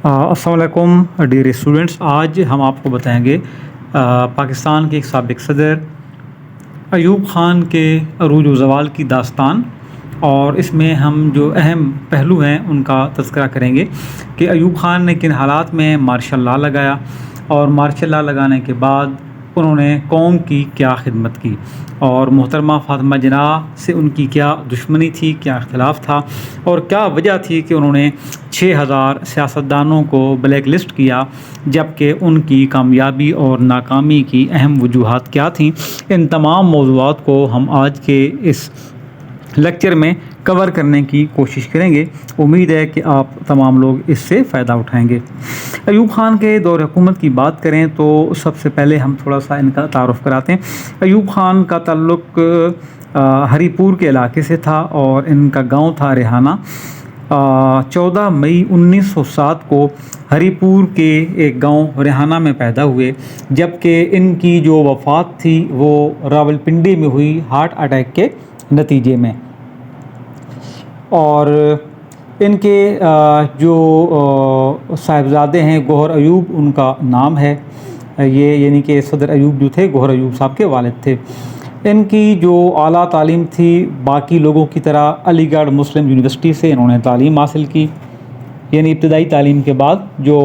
अस्सलाम वालेकुम dear students. आज हम आपको बताएंगे पाकिस्तान के एक साबिक सदर अयूब ख़ान के अरूज व ज़वाल की दास्तान, और इसमें हम जो अहम पहलू हैं उनका तज़किरा करेंगे कि अयूब ख़ान ने किन हालात में मार्शल लॉ लगाया और मार्शल लॉ लगाने के बाद उन्होंने कौम की क्या खिदमत की, और मोहतरमा फ़ातिमा जिन्नाह से उनकी क्या दुश्मनी थी, क्या इख्तिलाफ़ था, और क्या वजह थी कि उन्होंने 6000 सियासतदानों को ब्लैक लिस्ट किया, जबकि उनकी कामयाबी और नाकामी की अहम वजूहात क्या थीं। इन तमाम मौज़ूआत को हम आज के इस लेक्चर में कवर करने की कोशिश करेंगे। उम्मीद है कि आप तमाम लोग इससे फ़ायदा उठाएंगे। अयूब ख़ान के दौर हुकूमत की बात करें तो सबसे पहले हम थोड़ा सा इनका तारुफ़ कराते हैं। अयूब ख़ान का ताल्लुक़ हरीपुर के इलाके से था और इनका गांव था रेहाना। 14 मई 1907 को हरीपुर के एक गांव रेहाना में पैदा हुए, जबकि इनकी जो वफ़ात थी वो रावलपिंडी में हुई हार्ट अटैक के नतीजे में। और इनके जो साहिबजादे हैं गौहर अयूब उनका नाम है, ये यानी कि सदर अयूब जो थे गौहर अयूब साहब के वालिद थे। इनकी जो आला तालीम थी बाकी लोगों की तरह अलीगढ़ मुस्लिम यूनिवर्सिटी से इन्होंने तालीम हासिल की, यानी इब्तदाई तालीम के बाद जो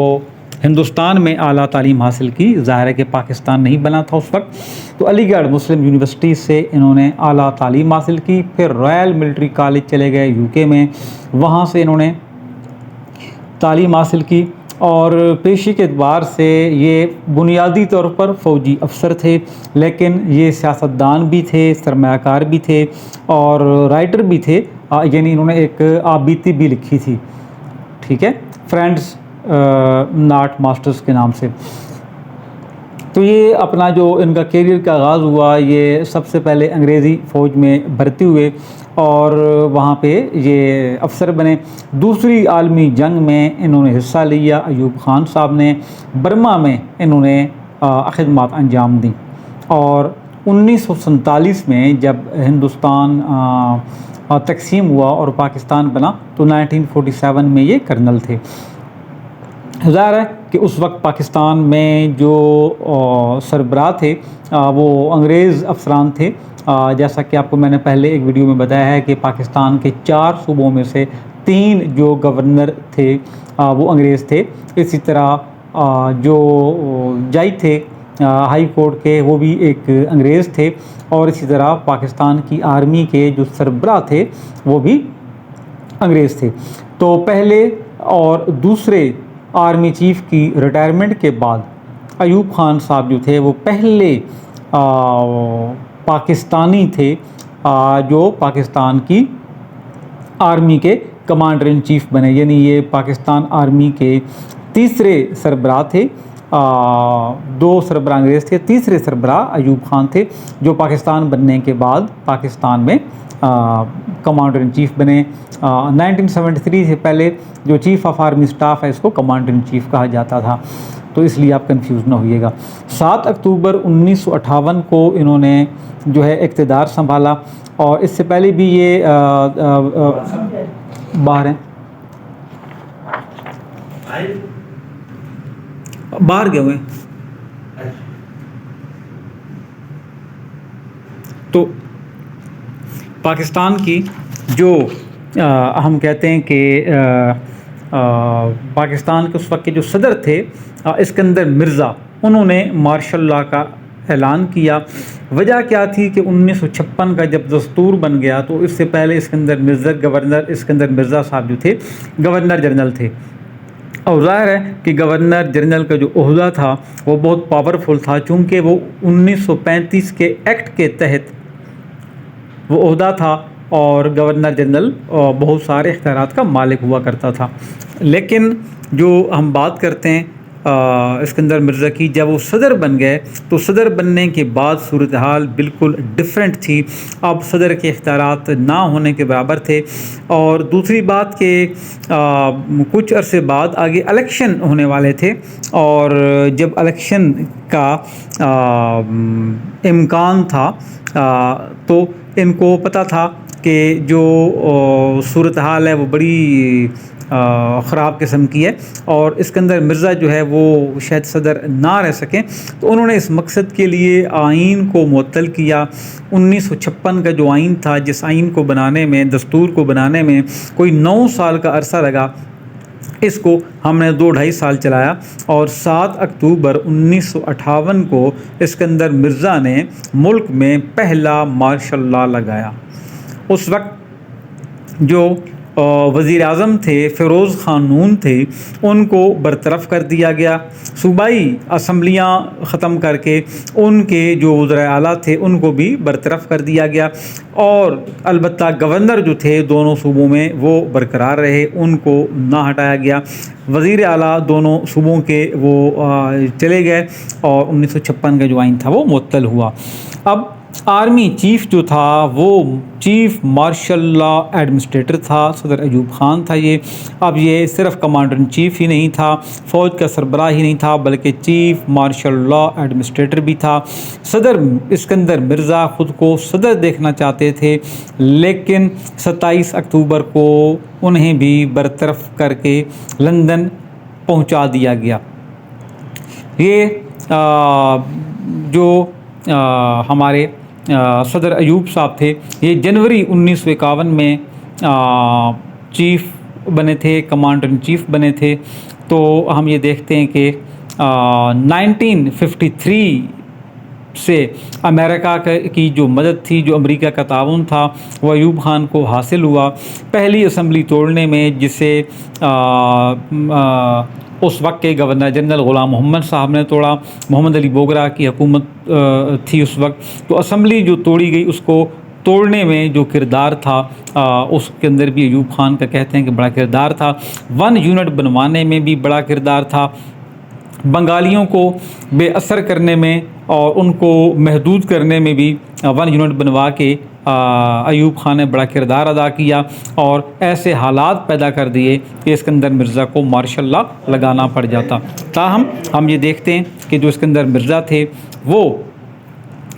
हिंदुस्तान में आला तालीम हासिल की। ज़ाहिर है कि पाकिस्तान नहीं बना था उस वक्त, तो अलीगढ़ मुस्लिम यूनिवर्सिटी से इन्होंने आला तालीम हासिल की। फिर रॉयल मिलिट्री कॉलेज चले गए यूके में, वहाँ से इन्होंने तालीम हासिल की, और पेशी के एतबार से ये बुनियादी तौर पर फ़ौजी अफसर थे, लेकिन ये सियासतदान भी थे, सरमायाकार भी थे और राइटर भी थे। यानी इन्होंने एक आबीती भी लिखी थी, ठीक है, फ्रेंड्स नॉट मास्टर्स के नाम से। तो ये अपना जो इनका करियर का आगाज़ हुआ, ये सबसे पहले अंग्रेज़ी फ़ौज में भर्ती हुए और वहाँ पे ये अफसर बने। दूसरी आलमी जंग में इन्होंने हिस्सा लिया। अयूब ख़ान साहब ने बर्मा में इन्होंने खिदमत अंजाम दी, और 1947 में जब हिंदुस्तान तकसीम हुआ और पाकिस्तान बना तो 1947 में ये कर्नल थे। ज़ाहिर है कि उस वक्त पाकिस्तान में जो सरबराह थे वो अंग्रेज़ अफसरान थे। जैसा कि आपको मैंने पहले एक वीडियो में बताया है कि पाकिस्तान के 4 सूबों में से 3 जो गवर्नर थे वो अंग्रेज़ थे। इसी तरह जो जज थे हाई कोर्ट के वो भी एक अंग्रेज़ थे, और इसी तरह पाकिस्तान की आर्मी के जो सरबराह थे वो भी अंग्रेज़ थे। तो पहले और दूसरे आर्मी चीफ़ की रिटायरमेंट के बाद अयूब ख़ान साहब जो थे वो पहले पाकिस्तानी थे जो पाकिस्तान की आर्मी के कमांडर इन चीफ़ बने, यानी ये पाकिस्तान आर्मी के तीसरे सरबराह थे। 2 सरबराह अंग्रेज़ थे, तीसरे सरबराह अयूब ख़ान थे जो पाकिस्तान बनने के बाद पाकिस्तान में कमांडर इन चीफ़ बने। 1973 से पहले जो चीफ़ ऑफ आर्मी स्टाफ है इसको कमांडर इन चीफ़ कहा जाता था, तो इसलिए आप कंफ्यूज ना होइएगा। 7 अक्टूबर 1958 को इन्होंने जो है इक़्तिदार संभाला, और इससे पहले भी ये बाहर हैं, बाहर गए हुए। तो पाकिस्तान की जो हम कहते हैं कि पाकिस्तान के उस वक्त के जो सदर थे इस्कंदर मिर्ज़ा, उन्होंने मार्शल लॉ का ऐलान किया। वजह क्या थी कि 1956 का जब दस्तूर बन गया तो इससे पहले गवर्नर इस्कंदर मिर्ज़ा साहब जो थे गवर्नर जनरल थे, और ज़ाहिर है कि गवर्नर जनरल का जो ओहदा था वो बहुत पावरफुल था, चूँकि वो 1935 के एक्ट के तहत वो ओहदा था और गवर्नर जनरल बहुत सारे इख्तियारात का मालिक हुआ करता था। लेकिन जो हम बात करते हैं इस्कंदर मिर्ज़ा की, जब वो सदर बन गए तो सदर बनने के बाद सूरत हाल बिल्कुल डिफरेंट थी। अब सदर के इख्तियारात ना होने के बराबर थे, और दूसरी बात कि कुछ अरसे बाद आगे इलेक्शन होने वाले थे, और जब इलेक्शन का इम्कान था तो इनको पता था कि जो सूरत हाल है वो बड़ी ख़राब किस्म की है और इस्कंदर मिर्ज़ा जो है वो शायद सदर ना रह सकें, तो उन्होंने इस मकसद के लिए आइन को मुअत्तल किया। 1956 का जो आइन था, जिस आइन को बनाने में, दस्तूर को बनाने में कोई 9 साल का अरसा लगा, इसको हमने 2-2.5 साल चलाया और 7 अक्टूबर 1958 को इस्कंदर मिर्ज़ा ने मुल्क में पहला मार्शल लॉ लगाया। उस वक्त जो वज़ीर आज़म थे फ़िरोज़ ख़ानून थे, उनको बरतरफ़ कर दिया गया। सूबाई असम्बलियाँ ख़त्म करके उनके जो वज़ीर आला थे उनको भी बरतरफ़ कर दिया गया और अलबत्ता गवर्नर जो थे दोनों सूबों में वो बरकरार रहे, उनको ना हटाया गया। वज़ीर आला दोनों सूबों के वो चले गए और 1956 का जो आइन था वो मुअत्तल हुआ। अब आर्मी चीफ़ जो था वो चीफ़ मार्शल लॉ एडमिनिस्ट्रेटर था, सदर अयूब ख़ान था ये। अब ये सिर्फ़ कमांडर इन चीफ़ ही नहीं था, फ़ौज का सरबराह ही नहीं था, बल्कि चीफ़ मार्शल लॉ एडमिनिस्ट्रेटर भी था। सदर इस्कंदर मिर्ज़ा ख़ुद को सदर देखना चाहते थे, लेकिन 27 अक्टूबर को उन्हें भी बरतरफ़ करके लंदन पहुंचा दिया गया। ये जो हमारे सदर अयूब साहब थे, ये जनवरी 1951 में चीफ़ बने थे, कमांडर इन चीफ़ बने थे। तो हम ये देखते हैं कि 1953 से अमेरिका की जो मदद थी, जो अमेरिका का ताउन था, वो अयूब ख़ान को हासिल हुआ। पहली असम्बली तोड़ने में, जिसे उस वक्त के गवर्नर जनरल ग़ुलाम मोहम्मद साहब ने तोड़ा, मोहम्मद अली बोगरा की हुकूमत थी उस वक्त। तो असम्बली जो तोड़ी गई, उसको तोड़ने में जो किरदार था उसके अंदर भी अयूब ख़ान का कहते हैं कि बड़ा किरदार था। 1 यूनिट बनवाने में भी बड़ा किरदार था, बंगालियों को बेअसर करने में और उनको महदूद करने में भी 1 यूनिट बनवा के अयूब ख़ान ने बड़ा किरदार अदा किया और ऐसे हालात पैदा कर दिए कि इस्कंदर मिर्ज़ा को मार्शल लॉ लगाना पड़ जाता। ताहम हम ये देखते हैं कि जो इस्कंदर मिर्ज़ा थे वो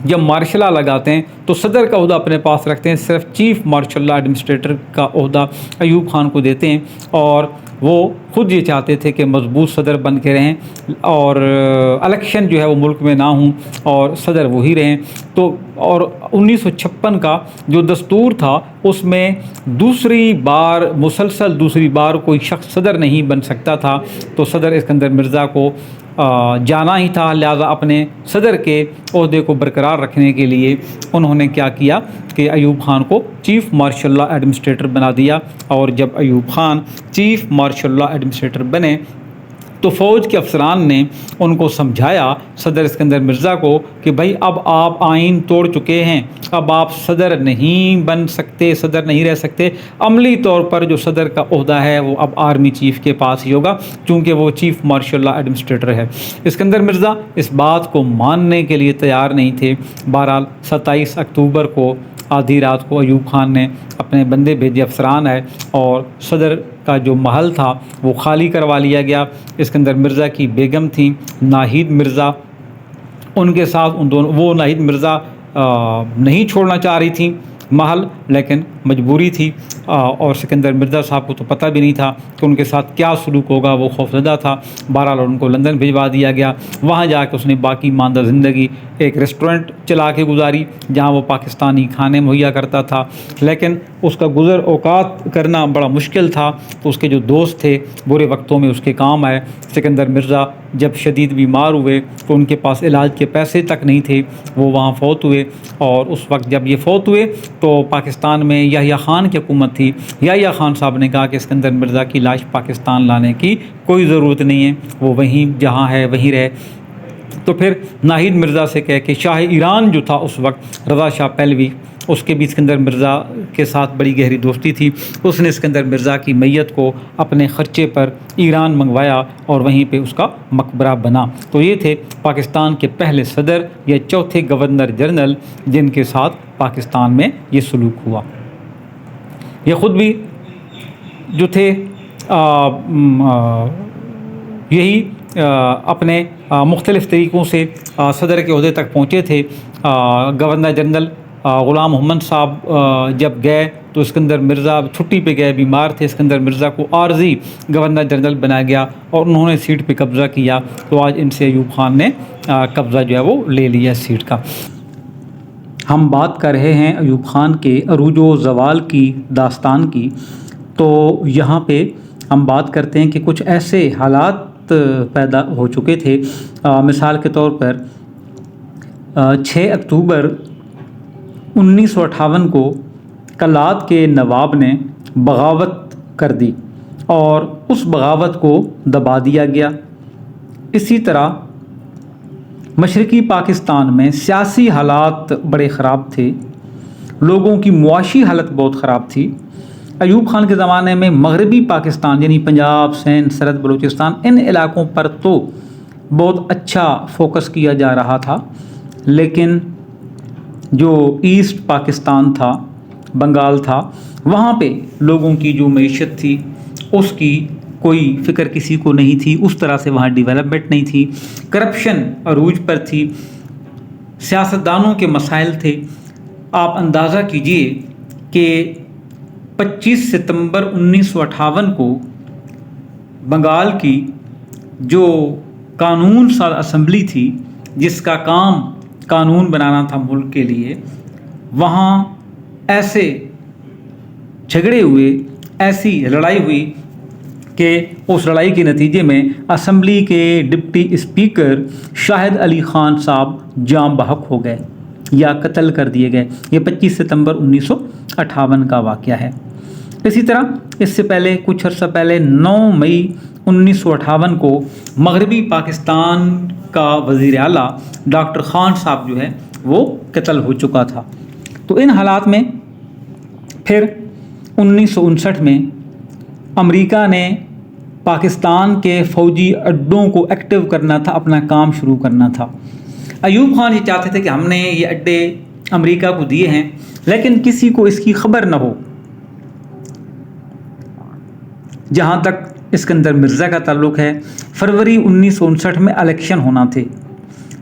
जब मार्शल लॉ लगाते हैं तो सदर का ओहदा अपने पास रखते हैं, सिर्फ चीफ़ मार्शल लॉ एडमिनिस्ट्रेटर का ओहदा अयूब ख़ान को देते हैं और वो ख़ुद ये चाहते थे कि मजबूत सदर बन के रहें और इलेक्शन जो है वो मुल्क में ना हों और सदर वही रहें। तो और 1956 का जो दस्तूर था उसमें दूसरी बार मुसलसल दूसरी बार कोई शख्स सदर नहीं बन सकता था, तो सदर इस्कंदर मिर्ज़ा को जाना ही था। लिहाजा अपने सदर के ओहदे को बरकरार रखने के लिए उन्होंने क्या किया कि अयूब ख़ान को चीफ़ मार्शल लॉ एडमिनिस्ट्रेटर बना दिया और जब Ayub Khan chief martial law administrator बने तो फ़ौज के अफसरान ने उनको समझाया सदर इस्कंदर मिर्ज़ा को कि भाई अब आप आइन तोड़ चुके हैं, अब आप सदर नहीं बन सकते, सदर नहीं रह सकते। अमली तौर पर जो सदर का ओहदा है वो अब आर्मी चीफ़ के पास ही होगा, चूँकि वो चीफ़ मार्शल लॉ एडमिनिस्ट्रेटर है। इस्कंदर मिर्ज़ा इस बात को मानने के लिए तैयार नहीं थे। बहरहाल 27 अक्टूबर को आधी रात को अयूब ख़ान ने अपने बंदे भेजे, अफसरान आए और सदर का जो महल था वो खाली करवा लिया गया। इस्कंदर मिर्ज़ा की बेगम थी नाहिद मिर्ज़ा, उनके साथ उन दोनों, वो नाहिद मिर्ज़ा नहीं छोड़ना चाह रही थी महल, लेकिन मजबूरी थी और सिकंदर मिर्ज़ा साहब को तो पता भी नहीं था कि उनके साथ क्या सलूक होगा, वो खौफज़दा था। बहरहाल उनको लंदन भिजवा दिया गया। वहाँ जाकर उसने बाकी मानदा ज़िंदगी एक रेस्टोरेंट चला के गुजारी जहाँ वो पाकिस्तानी खाने मुहैया करता था, लेकिन उसका गुज़र औकात करना बड़ा मुश्किल था। तो उसके जो दोस्त थे बुरे वक्तों में उसके काम आए। सिकंदर मिर्ज़ा जब शदीद बीमार हुए तो उनके पास इलाज के पैसे तक नहीं थे, वो वहाँ फ़ौत हुए और उस वक्त जब ये फ़ौत हुए तो पाकिस्तान में याह्या ख़ान की हुकूमत थी। याह्या ख़ान साहब ने कहा कि इस्कंदर मिर्ज़ा की लाश पाकिस्तान लाने की कोई ज़रूरत नहीं है, वो वहीं जहाँ है वहीं रहे। तो फिर नाहिद मिर्ज़ा से कह के शाह ईरान जो था उस वक्त रज़ा शाह पहलवी, उसके भी इस्कंदर मिर्ज़ा के साथ बड़ी गहरी दोस्ती थी। उसने इस्कंदर मिर्ज़ा की मैयत को अपने ख़र्चे पर ईरान मंगवाया और वहीं पे उसका मकबरा बना। तो ये थे पाकिस्तान के पहले सदर या चौथे गवर्नर जनरल जिनके साथ पाकिस्तान में ये सलूक हुआ। ये ख़ुद भी जो थे यही अपने मुख्तलिफ़ तरीक़ों से सदर के ओहदे तक पहुँचे थे। गवर्नर जनरल ग़ुलाम मोहम्मद साहब जब गए तो सिकंदर मिर्ज़ा छुट्टी पे गए, बीमार थे। सिकंदर मिर्ज़ा को आर्जी गवर्नर जनरल बनाया गया और उन्होंने सीट पे कब्ज़ा किया। तो आज इनसे अयूब ख़ान ने कब्ज़ा जो है वो ले लिया सीट का। हम बात कर रहे हैं अयूब ख़ान के अरूजो ज़वाल की दास्तान की। तो यहाँ पे हम बात करते हैं कि कुछ ऐसे हालात पैदा हो चुके थे। मिसाल के तौर पर 6 अक्टूबर 1958 को कलात के नवाब ने बगावत कर दी और उस बगावत को दबा दिया गया। इसी तरह मशरक़ी पाकिस्तान में सियासी हालात बड़े ख़राब थे, लोगों की मुआशी हालत बहुत ख़राब थी। अयूब ख़ान के ज़माने में मगरबी पाकिस्तान यानी पंजाब, सिंध, सरहद, बलूचिस्तान, इन इलाक़ों पर तो बहुत अच्छा फोकस किया जा रहा था, लेकिन जो ईस्ट पाकिस्तान था, बंगाल था, वहाँ पे लोगों की जो मईशत थी उसकी कोई फ़िक्र किसी को नहीं थी। उस तरह से वहाँ डेवलपमेंट नहीं थी, करप्शन अरूज पर थी, सियासतदानों के मसाइल थे। आप अंदाज़ा कीजिए कि 25 सितंबर 1958 को बंगाल की जो कानून साज असम्बली थी, जिसका काम कानून बनाना था मुल्क के लिए, वहाँ ऐसे झगड़े हुए, ऐसी लड़ाई हुई कि उस लड़ाई के नतीजे में असम्बली के डिप्टी स्पीकर शाहिद अली ख़ान साहब जाम बहक हो गए या कत्ल कर दिए गए। ये 25 सितंबर 1958 का वाक़या है। इसी तरह इससे पहले कुछ अर्सा पहले 9 मई 1958 को मगरबी पाकिस्तान का वज़ीर आला डॉक्टर ख़ान साहब जो है वो कत्ल हो चुका था। तो इन हालात में फिर 1959 में अमेरिका ने पाकिस्तान के फ़ौजी अड्डों को एक्टिव करना था, अपना काम शुरू करना था। अयूब ख़ान ये चाहते थे कि हमने ये अड्डे अमेरिका को दिए हैं, लेकिन किसी को इसकी खबर न हो। जहाँ तक सिकंदर मिर्ज़ा का ताल्लुक़ है, फरवरी 1959 में इलेक्शन होना थे।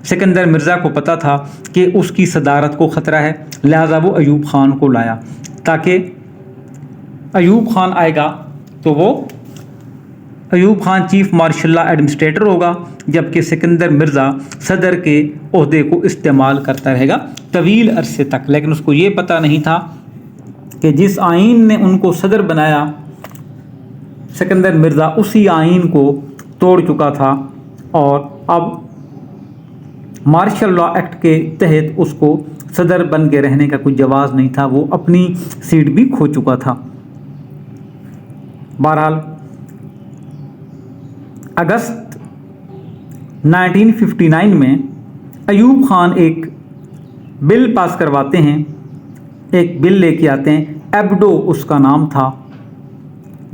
सिकंदर मिर्ज़ा को पता था कि उसकी सदारत को ख़तरा है, लिहाजा वो अयूब ख़ान को लाया, ताकि अयूब ख़ान आएगा तो वो Ayub Khan chief martial administrator होगा, जबकि सिकंदर मिर्ज़ा सदर के ओहदे को इस्तेमाल करता रहेगा तवील अरसे तक। लेकिन उसको ये पता नहीं था कि जिस आइन ने उनको सदर बनाया, सिकंदर मिर्ज़ा उसी आइन को तोड़ चुका था और अब मार्शल लॉ एक्ट के तहत उसको सदर बन के रहने का कोई जवाज़ नहीं था। वो अपनी सीट भी खो चुका था। बहरहाल अगस्त 1959 में अयूब ख़ान एक बिल पास करवाते हैं, एक बिल लेके आते हैं, एबडो उसका नाम था,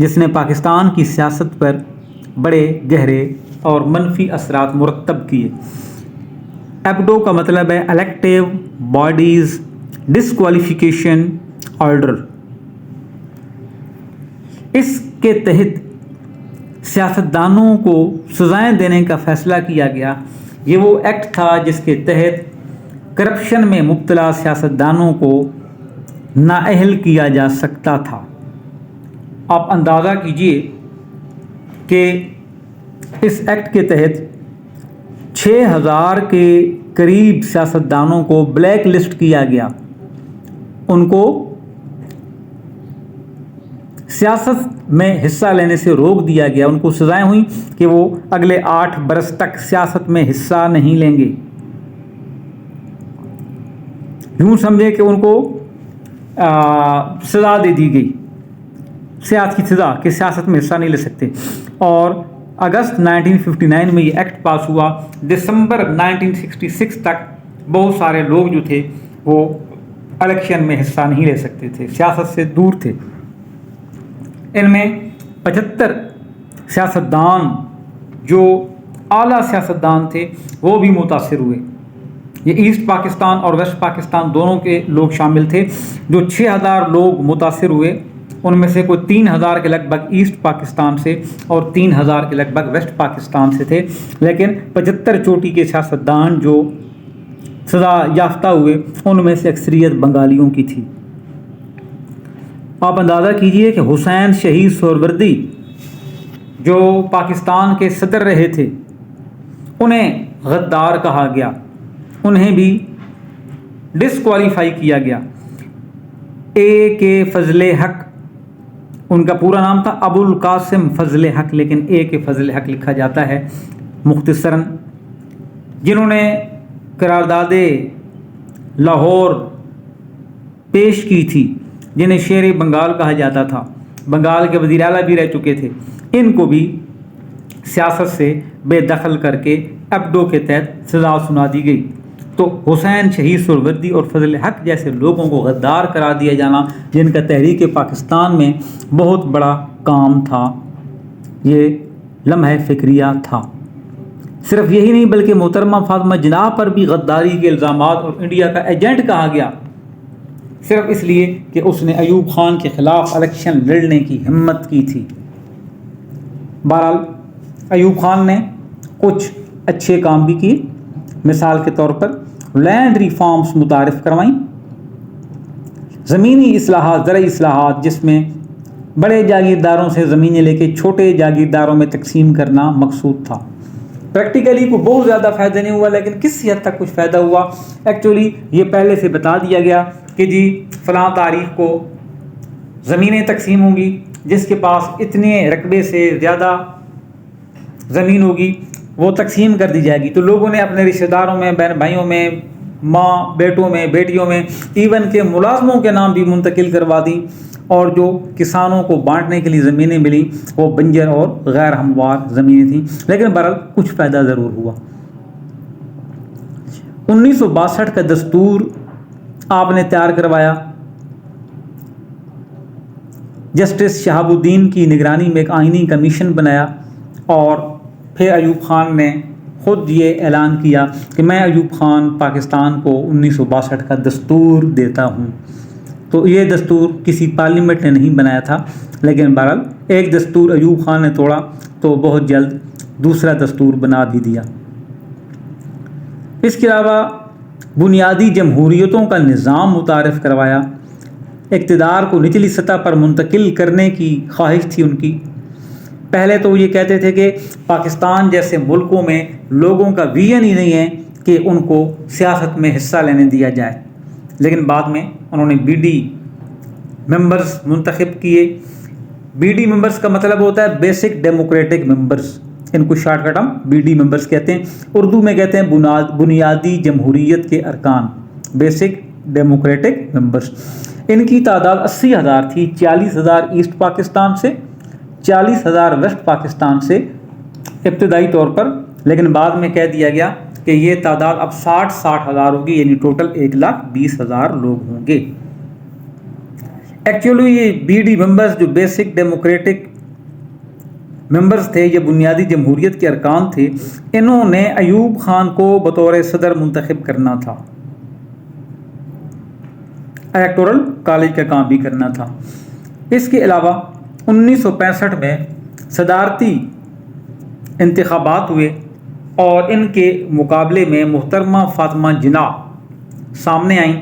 जिसने पाकिस्तान की सियासत पर बड़े गहरे और मनफी असरात मुरतब किए। एबडो का मतलब है इलेक्टिव बॉडीज़ डिस्क्वालिफिकेशन ऑर्डर। इसके तहत सियासतदानों को सज़ाएं देने का फ़ैसला किया गया। ये वो एक्ट था जिसके तहत करप्शन में मुब्तला सियासतदानों को नाअहल किया जा सकता था। आप अंदाज़ा कीजिए कि इस एक्ट के तहत 6000 के करीब सियासतदानों को ब्लैक लिस्ट किया गया। उनको सियासत में हिस्सा लेने से रोक दिया गया। उनको सज़ाएं हुई कि वो अगले 8 बरस तक सियासत में हिस्सा नहीं लेंगे। यूँ समझे कि उनको सज़ा दे दी गई, सियासत की सज़ा कि सियासत में हिस्सा नहीं ले सकते। और अगस्त 1959 में ये एक्ट पास हुआ। दिसंबर 1966 तक बहुत सारे लोग जो थे वो इलेक्शन में हिस्सा नहीं ले सकते थे, सियासत से दूर थे। इनमें 75 सियासतदान जो आला सियासतदान थे वो भी मुतासिर हुए। ये ईस्ट पाकिस्तान और वेस्ट पाकिस्तान दोनों के लोग शामिल थे। जो 6000 लोग मुतासिर हुए, उनमें से कोई 3000 के लगभग ईस्ट पाकिस्तान से और 3000 के लगभग वेस्ट पाकिस्तान से थे। लेकिन 75 चोटी के सियासतदान जो सज़ा याफ्ता हुए, उनमें से अक्सरियत बंगालियों की थी। आप अंदाज़ा कीजिए कि हुसैन शहीद सोहरवर्दी जो पाकिस्तान के सदर रहे थे, उन्हें गद्दार कहा गया, उन्हें भी डिसक्वालीफाई किया गया। ए के फजले हक, उनका पूरा नाम था अबुल कासिम फजले हक, लेकिन ए के फजले हक लिखा जाता है मुख्तसरन, जिन्होंने करारदादे लाहौर पेश की थी, जिन्हें शेर बंगाल कहा जाता था, बंगाल के वज़ीर आला भी रह चुके थे। इनको भी सियासत से बेदखल करके अब्डो के तहत सज़ा सुना दी गई। तो हुसैन शहीद सोहरवर्दी और फजल हक जैसे लोगों को गद्दार करार दिया जाना, जिनका तहरीक पाकिस्तान में बहुत बड़ा काम था, ये लम्हे फ़िक्रिया था। सिर्फ यही नहीं बल्कि मोहतरमा फातिमा जिन्ना पर भी गद्दारी के इल्ज़ामात और इंडिया का एजेंट कहा गया, सिर्फ इसलिए कि उसने अयूब ख़ान के ख़िलाफ़ इलेक्शन लड़ने की हिम्मत की थी। बहरहाल अयूब ख़ान ने कुछ अच्छे काम भी किए। मिसाल के तौर पर लैंड रिफॉर्म्स मुतारिफ़ करवाईं, ज़मीनी इस्लाहात, ज़रई इस्लाहात, जिसमें बड़े जागीरदारों से ज़मीनें लेके छोटे जागीरदारों में तकसीम करना मकसूद था। प्रैक्टिकली को बहुत ज़्यादा फ़ायदा नहीं हुआ, लेकिन किस हद तक कुछ फ़ायदा हुआ, एक्चुअली ये पहले से बता दिया गया कि जी फ़लाँ तारीख़ को ज़मीनें तकसीम होंगी, जिसके पास इतने रकबे से ज़्यादा ज़मीन होगी वो तकसीम कर दी जाएगी। तो लोगों ने अपने रिश्तेदारों में, बहन भाइयों में, माँ बेटों में, बेटियों में, इवन के मुलाजमों के नाम भी मुंतकिल करवा दी, और जो किसानों को बांटने के लिए ज़मीनें मिली वो बंजर और गैर हमवार ज़मीनें थीं। लेकिन बहरहाल कुछ फ़ायदा ज़रूर हुआ। 1962 का दस्तूर आपने तैयार करवाया, जस्टिस शहाबुद्दीन की निगरानी में एक आइनी कमीशन बनाया, और फिर अयूब ख़ान ने ख़ुद ये ऐलान किया कि मैं अयूब ख़ान पाकिस्तान को 1962 का दस्तूर देता हूँ। तो ये दस्तूर किसी पार्लियामेंट ने नहीं बनाया था, लेकिन बहरहाल एक दस्तूर अयूब ख़ान ने तोड़ा तो बहुत जल्द दूसरा दस्तूर बना भी दिया। इसके अलावा बुनियादी जमहूरियतों का निज़ाम मुतारिफ़ करवाया। इक़्तिदार को निचली सतह पर मुंतकिल करने की ख्वाहिश थी उनकी। पहले तो ये कहते थे कि पाकिस्तान जैसे मुल्कों में लोगों का विजन ही नहीं है कि उनको सियासत में हिस्सा लेने दिया जाए, लेकिन बाद में उन्होंने बीडी मेंबर्स मुंतखब किए। बीडी मेंबर्स का मतलब होता है बेसिक डेमोक्रेटिक मेंबर्स, इनको शॉर्टकट हम बीडी मेंबर्स कहते हैं। उर्दू में कहते हैं बुनियादी जमहूरियत के अरकान, बेसिक डेमोक्रेटिक मेंबर्स। इनकी तादाद 80,000 थी, 40,000 ईस्ट पाकिस्तान से, 40,000 वेस्ट पाकिस्तान से इब्तदाई तौर पर, लेकिन बाद में कह दिया गया कि ये तादाद अब 60,000 होगी, यानी टोटल 1,20,000 लोग होंगे। एक्चुअली ये बीडी मेंबर्स जो बेसिक डेमोक्रेटिक मेंबर्स थे, ये बुनियादी जमहूरियत के अरकान थे। इन्होंने अयूब ख़ान को बतौर सदर मुंतखब करना था, इलेक्टोरल कॉलेज का काम भी करना था। इसके अलावा 1965 में सदारती इंतखाबात हुए, और इनके मुकाबले में मोहतरमा फातिमा जिन्ना सामने आई।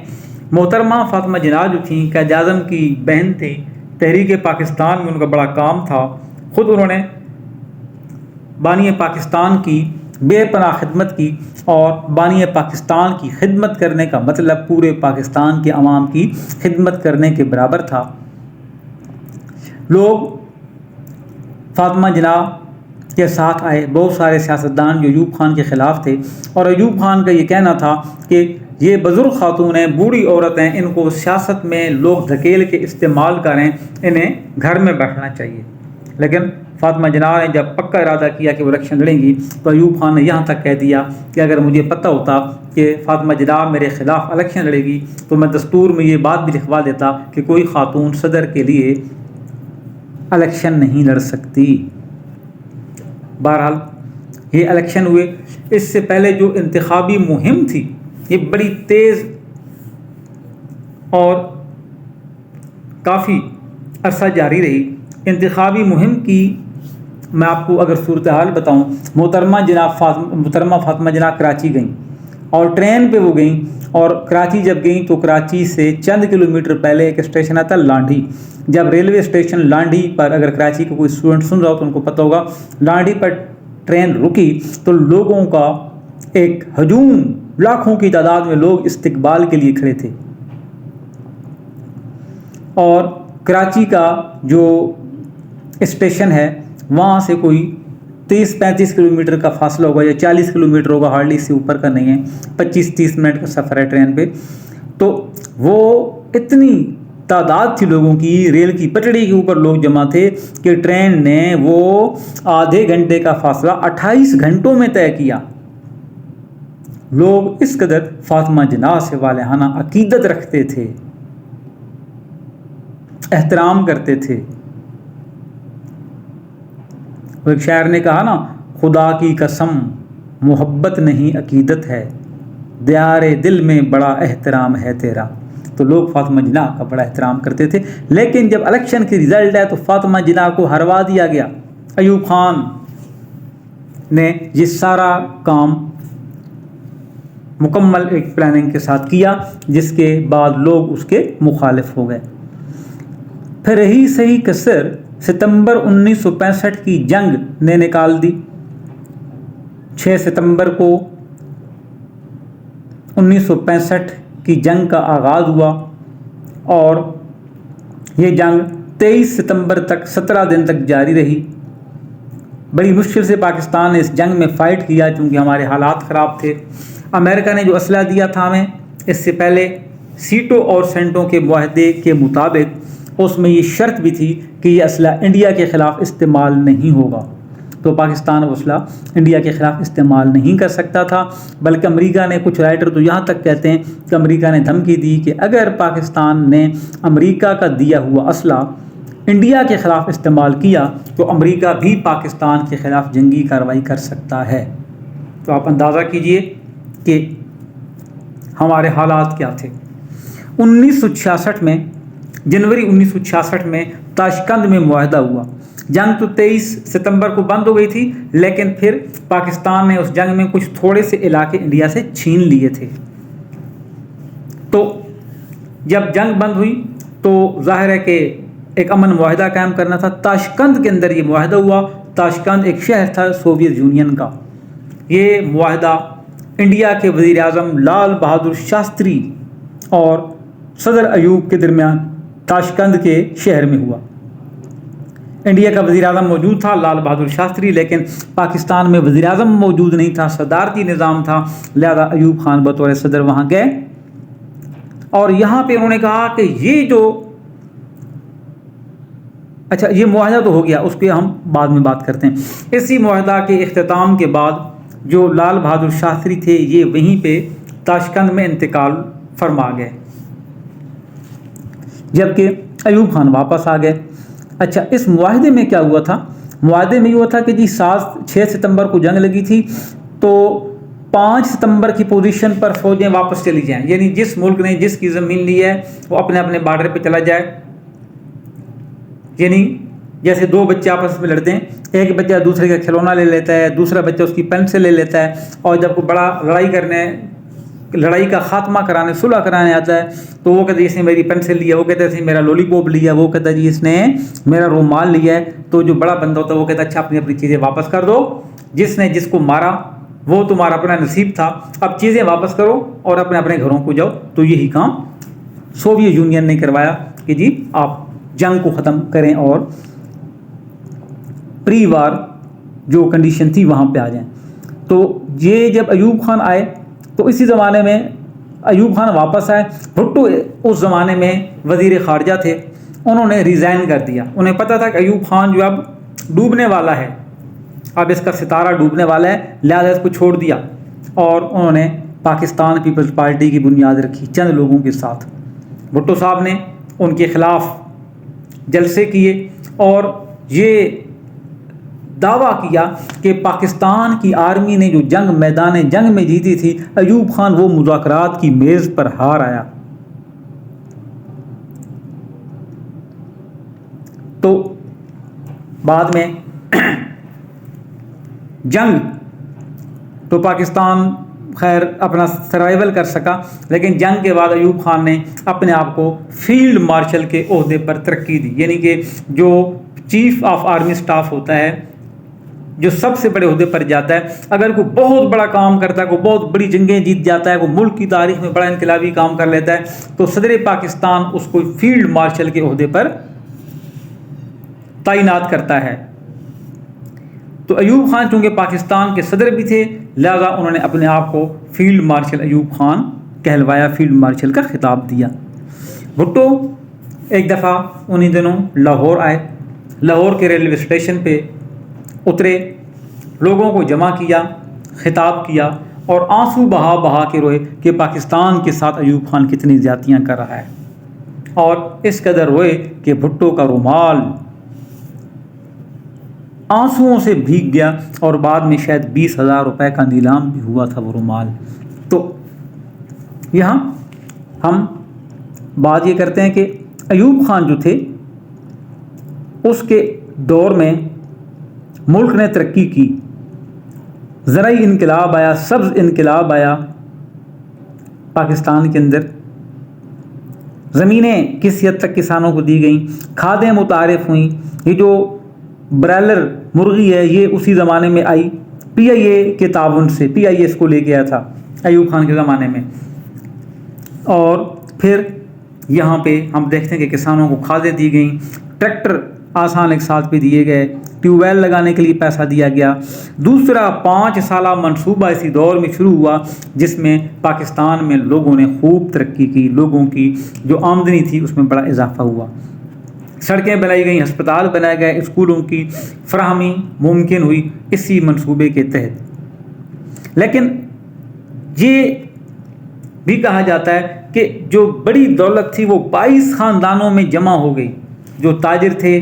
मोहतरमा फातिमा जिन्ना जो थी क़ायद-ए-आज़म की बहन थी, तहरीक पाकिस्तान में उनका बड़ा काम था। ख़ुद उन्होंने बानी पाकिस्तान की बेपनाह खिदमत की, और बानी पाकिस्तान की खिदमत करने का मतलब पूरे पाकिस्तान के अवाम की खिदमत करने के बराबर था। लोग फातिमा जिन्ना के साथ आए, बहुत सारे सियासतदान जो अयूब ख़ान के ख़िलाफ़ थे, और अयूब ख़ान का ये कहना था कि ये बुज़ुर्ग खातून हैं, बूढ़ी औरत हैं, इनको सियासत में लोग धकेल के इस्तेमाल करें, इन्हें घर में बैठना चाहिए। लेकिन फातिमा जिन्ना ने जब पक्का इरादा किया कि वो इलेक्शन लड़ेंगी, तो अयूब ख़ान ने यहाँ तक कह दिया कि अगर मुझे पता होता कि फातिमा जिन्ना मेरे ख़िलाफ़ इलेक्शन लड़ेगी तो मैं दस्तूर में ये बात भी लिखवा देता कि कोई खातून सदर के लिए इलेक्शन नहीं लड़ सकती। बहरहाल ये इलेक्शन हुए। इससे पहले जो इंतखाबी मुहिम थी ये बड़ी तेज़ और काफ़ी अरसा जारी रही। इंतखाबी मुहिम की मैं आपको अगर सूरत हाल बताऊँ, मोहतरमा फातिमा जिन्ना कराची गई, और ट्रेन पे वो गई, और कराची जब गई तो कराची से चंद किलोमीटर पहले एक स्टेशन आता लांडी। जब रेलवे स्टेशन लांडी पर, अगर कराची का कोई स्टूडेंट सुन रहा हो तो उनको पता होगा, लांडी पर ट्रेन रुकी तो लोगों का एक हजूम, लाखों की तादाद में लोग इस्तकबाल के लिए खड़े थे। और कराची का जो स्टेशन है वहाँ से कोई 30-35 किलोमीटर का फासला होगा या 40 किलोमीटर होगा, हार्डली इससे ऊपर का नहीं है। 25-30 मिनट का सफ़र है ट्रेन पे। तो वो इतनी तादाद थी लोगों की, रेल की पटड़ी के ऊपर लोग जमा थे कि ट्रेन ने वो आधे घंटे का फासला 28 घंटों में तय किया। लोग इस कदर फातिमा जिन्नाह से वालेहाना अकीदत रखते थे, एहतराम करते थे। एक शायर ने कहा ना, खुदा की कसम मोहब्बत नहीं अकीदत है, दियारे दिल में बड़ा एहतराम है तेरा। तो लोग फातिमा जिन्नाह का बड़ा एहतराम करते थे। लेकिन जब इलेक्शन की रिजल्ट है तो फातिमा जिन्नाह को हरवा दिया गया। अयूब खान ने ये सारा काम मुकम्मल एक प्लानिंग के साथ किया, जिसके बाद लोग उसके मुखालिफ हो गए। फिर ही सही कसर सितंबर 1965 की जंग ने निकाल दी। 6 सितंबर को 1965 की जंग का आगाज़ हुआ और ये जंग 23 सितंबर तक 17 दिन तक जारी रही। बड़ी मुश्किल से पाकिस्तान ने इस जंग में फ़ाइट किया क्योंकि हमारे हालात ख़राब थे। अमेरिका ने जो असला दिया था हमें, इससे पहले सीटों और सेंटों के मुआहदे के मुताबिक उसमें ये शर्त भी थी कि ये असला इंडिया के ख़िलाफ़ इस्तेमाल नहीं होगा। तो पाकिस्तान वो असला इंडिया के ख़िलाफ़ इस्तेमाल नहीं कर सकता था। बल्कि अमेरिका ने, कुछ राइटर तो यहाँ तक कहते हैं कि अमेरिका ने धमकी दी कि अगर पाकिस्तान ने अमेरिका का दिया हुआ असला इंडिया के ख़िलाफ़ इस्तेमाल किया तो अमेरिका भी पाकिस्तान के ख़िलाफ़ जंगी कार्रवाई कर सकता है। तो आप अंदाज़ा कीजिए कि हमारे हालात क्या थे। 1966 में, जनवरी 1966 में ताशकंद में मुआहदा हुआ। जंग तो 23 सितंबर को बंद हो गई थी, लेकिन फिर पाकिस्तान ने उस जंग में कुछ थोड़े से इलाके इंडिया से छीन लिए थे। तो जब जंग बंद हुई तो जाहिर है कि एक अमन मुआहदा कायम करना था। ताशकंद के अंदर ये मुआहदा हुआ। ताशकंद एक शहर था सोवियत यूनियन का। ये मुआहदा इंडिया के वज़ीर आज़म लाल बहादुर शास्त्री और सदर अयूब के दरमियान ताशकंद के शहर में हुआ। इंडिया का वज़ीर आज़म मौजूद था, लाल बहादुर शास्त्री, लेकिन पाकिस्तान में वज़ीर आज़म मौजूद नहीं था, सदारती निज़ाम था। लिहाजा अयूब खान बतौर सदर वहाँ गए और यहाँ पे उन्होंने कहा कि ये जो, अच्छा ये मुआहदा तो हो गया, उसके हम बाद में बात करते हैं। इसी मुआहदा के इख्तिताम के बाद जो लाल बहादुर शास्त्री थे ये वहीं पे ताशकंद में इंतकाल फरमा गए, जबकि अयूब खान वापस आ गए। अच्छा, इस मुआहदे में क्या हुआ था? मुआहदे में ये हुआ था कि जी 6 सितंबर को जंग लगी थी तो 5 सितंबर की पोजीशन पर फौजें वापस चली जाएं, यानी जिस मुल्क ने जिसकी ज़मीन ली है वो अपने अपने बॉर्डर पे चला जाए। यानी जैसे दो बच्चे आपस में लड़ते हैं, एक बच्चा दूसरे का खिलौना ले लेता है, दूसरा बच्चा उसकी पेंसिल ले लेता है, और जब कोई बड़ा लड़ाई का खात्मा कराने, सुलह कराने आता है तो वो कहते हैं इसने मेरी पेंसिल लिया, वो कहता है इसने मेरा लॉलीपॉप लिया, वो कहता है जी इसने मेरा रुमाल लिया है। तो जो बड़ा बंदा होता है वो कहता है अच्छा अपनी अपनी चीज़ें वापस कर दो, जिसने जिसको मारा वो तुम्हारा अपना नसीब था, अब चीज़ें वापस करो और अपने अपने घरों को जाओ। तो यही काम सोवियत यूनियन ने करवाया कि जी आप जंग को ख़त्म करें और प्री वार जो कंडीशन थी वहाँ पे आ जाएं। तो ये जब अयूब खान आए तो इसी ज़माने में अयूब खान वापस आए। भुट्टो उस ज़माने में वज़ीर ख़ारजा थे, उन्होंने रिज़ाइन कर दिया। उन्हें पता था कि अयूब खान जो अब डूबने वाला है, अब इसका सितारा डूबने वाला है, लिहाजा इसको छोड़ दिया और उन्होंने पाकिस्तान पीपल्स पार्टी की बुनियाद रखी चंद लोगों के साथ। भुट्टो साहब ने उनके ख़िलाफ़ जलसे किए और ये दावा किया कि पाकिस्तान की आर्मी ने जो जंग मैदान जंग में जीती थी, अयूब खान वो मुज़ाकरात की मेज़ पर हार आया। तो बाद में जंग तो पाकिस्तान खैर अपना सर्वाइवल कर सका, लेकिन जंग के बाद अयूब खान ने अपने आप को फील्ड मार्शल के ओहदे पर तरक्की दी। यानी कि जो चीफ ऑफ आर्मी स्टाफ होता है, जो सबसे बड़े ओहदे पर जाता है, अगर कोई बहुत बड़ा काम करता है, कोई बहुत बड़ी जंगें जीत जाता है, कोई मुल्क की तारीख में बड़ा इनकलाबी काम कर लेता है, तो सदर पाकिस्तान उसको फील्ड मार्शल के ओहदे पर तैनात करता है। तो अयूब खान चूंकि पाकिस्तान के सदर भी थे, लिहाजा उन्होंने अपने आप को फील्ड मार्शल अयूब खान कहलवाया, फील्ड मार्शल का खिताब दिया। भुट्टो एक दफ़ा उन्हीं दिनों लाहौर आए, लाहौर के रेलवे स्टेशन पे उतरे, लोगों को जमा किया, खिताब किया और आंसू बहा बहा के रोए कि पाकिस्तान के साथ अयूब खान कितनी ज़्यादतियाँ कर रहा है। और इस कदर रोए कि भुट्टो का रुमाल आंसुओं से भीग गया और बाद में शायद 20,000 रुपये का नीलाम भी हुआ था वो रुमाल। तो यहाँ हम बात ये करते हैं कि अयूब खान जो थे उसके दौर में मुल्क ने तरक्की की, ज़राई इनकलाब आया, सब्ज़ इनकलाब आया पाकिस्तान के अंदर, ज़मीनें किसी हद तक किसानों को दी गई, खादें मुतारिफ़ हुई। ये जो ब्रायलर मुर्गी है ये उसी ज़माने में आई, PIA के ताउन से, PIA इसको लेके आया था अयूब खान के ज़माने में। और फिर यहाँ पे हम देखते हैं कि किसानों को खादें दी गई, ट्रैक्टर आसान एक साथ पे दिए गए, ट्यूबवेल लगाने के लिए पैसा दिया गया। दूसरा 5 साला मंसूबा इसी दौर में शुरू हुआ जिसमें पाकिस्तान में लोगों ने खूब तरक्की की, लोगों की जो आमदनी थी उसमें बड़ा इजाफा हुआ, सड़कें बनाई गई, अस्पताल बनाए गए, स्कूलों की फराहमी मुमकिन हुई इसी मंसूबे के तहत। लेकिन ये भी कहा जाता है कि जो बड़ी दौलत थी वो 22 ख़ानदानों में जमा हो गई। जो ताजिर थे,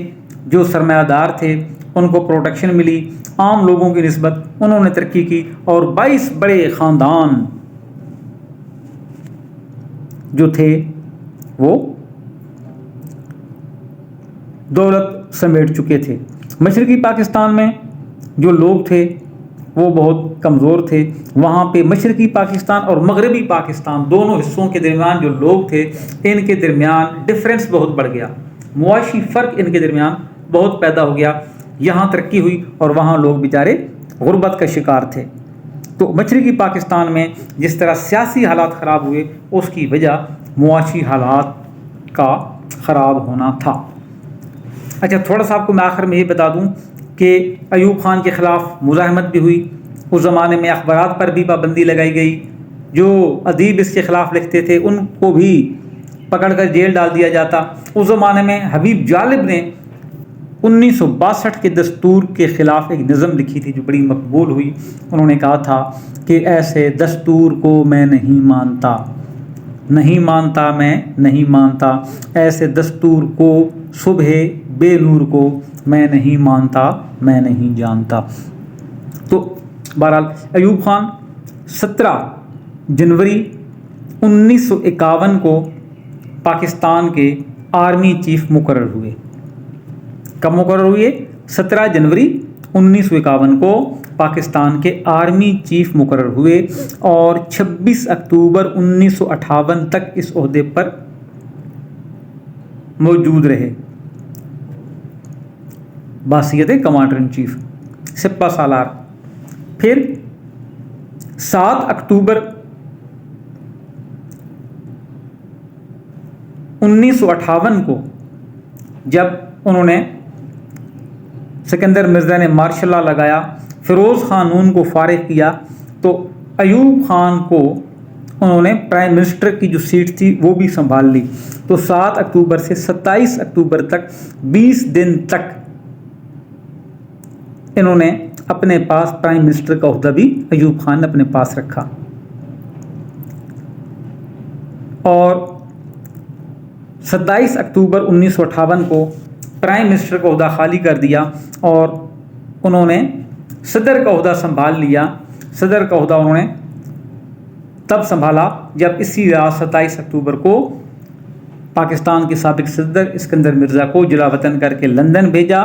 जो सरमायादार थे, उनको प्रोटेक्शन मिली, आम लोगों की निस्बत उन्होंने तरक्की की और 22 बड़े ख़ानदान जो थे वो दौलत समेट चुके थे। मशरक़ी पाकिस्तान में जो लोग थे वो बहुत कमज़ोर थे। वहाँ पे मशरक़ी पाकिस्तान और मगरबी पाकिस्तान दोनों हिस्सों के दरमियान जो लोग थे इनके दरमियान डिफरेंस बहुत बढ़ गया, मुआशी फ़र्क इनके दरमियान बहुत पैदा हो गया। यहाँ तरक्की हुई और वहाँ लोग बेचारे गुर्बत का शिकार थे। तो मशरक़ी पाकिस्तान में जिस तरह सियासी हालात ख़राब हुए उसकी वजह मुआशी हालात का ख़राब होना था। अच्छा, थोड़ा सा आपको मैं आखिर में ये बता दूं कि अयूब खान के ख़िलाफ़ मुज़ाहमत भी हुई। उस ज़माने में अखबारात पर भी पाबंदी लगाई गई। जो अदीब इसके ख़िलाफ़ लिखते थे उनको भी पकड़ कर जेल डाल दिया जाता। उस ज़माने में हबीब जालिब ने 1962 के दस्तूर के ख़िलाफ़ एक नज़म लिखी थी जो बड़ी मकबूल हुई। उन्होंने कहा था कि ऐसे दस्तूर को मैं नहीं मानता, नहीं मानता, मैं नहीं मानता, ऐसे दस्तूर को सुबह बेनूर को मैं नहीं मानता, मैं नहीं जानता। तो बहरहाल अयूब खान 17 जनवरी 1951 को पाकिस्तान के आर्मी चीफ मुकर्रर हुए। कब मुकर्रर हुए? 17 जनवरी 1951 को पाकिस्तान के आर्मी चीफ मुकर्रर हुए और 26 अक्टूबर 1958 तक इस ओहदे पर मौजूद रहे बासियत कमांडर इन चीफ, सिपा सालार। फिर 7 अक्टूबर 1958 को जब उन्होंने सिकंदर मिर्ज़ा ने मार्शल लॉ लगाया, फ़िरोज़ ख़ानून को फ़ारिग किया, तो अयूब खान को उन्होंने प्राइम मिनिस्टर की जो सीट थी वो भी संभाल ली। तो 7 अक्टूबर से 27 अक्टूबर तक 20 दिन तक इन्होंने अपने पास प्राइम मिनिस्टर का ओहदा भी अयूब खान ने अपने पास रखा और 27 अक्टूबर 1958 को प्राइम मिनिस्टर का ओहदा खाली कर दिया और उन्होंने सदर का ओहदा संभाल लिया। सदर का ओहदा उन्होंने तब संभाला जब इसी रात 27 अक्टूबर को पाकिस्तान के साबिक सदर इस्कंदर मिर्ज़ा को जिला वतन करके लंदन भेजा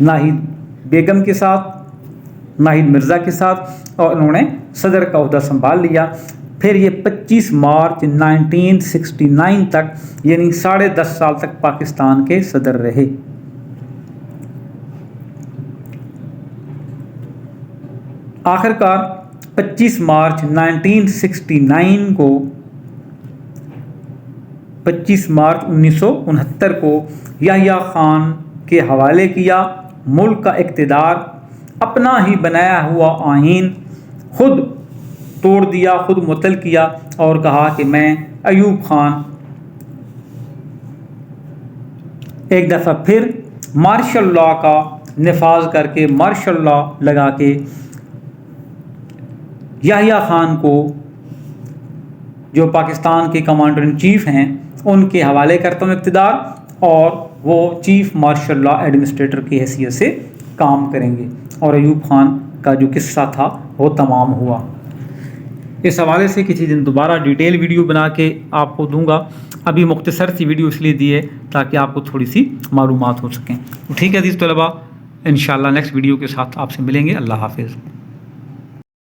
नाहिद बेगम के साथ। नाहिद मिर्ज़ा के साथ और उन्होंने सदर का ओहदा संभाल लिया। फिर ये 25 मार्च 1969 तक यानी 10.5 साल तक पाकिस्तान के सदर रहे। आखिरकार 25 मार्च 1969 को 25 मार्च 1969 को याहिया खान के हवाले किया। मुल्क का इक़्तिदार अपना ही बनाया हुआ आईन खुद तोड़ दिया, खुद मुअत्तल किया और कहा कि मैं अयूब खान एक दफ़ा फिर मार्शल लॉ का नफाज करके, मार्शल लॉ लगा के याहिया खान को जो पाकिस्तान के कमांडर इन चीफ हैं उनके हवाले करता हूँ इक़्तिदार, और वो चीफ मार्शल लॉ एडमिनिस्ट्रेटर की हैसियत से काम करेंगे। और अयूब खान का जो किस्सा था वो तमाम हुआ। इस हवाले से किसी दिन दोबारा डिटेल वीडियो बना के आपको दूंगा। अभी मुख्तसर सी वीडियो इसलिए दी है ताकि आपको थोड़ी सी मालूमात हो सकें। ठीक है अज़ीज़ तलबा, इंशाअल्लाह नेक्स्ट वीडियो के साथ आपसे मिलेंगे। अल्लाह हाफ़िज़।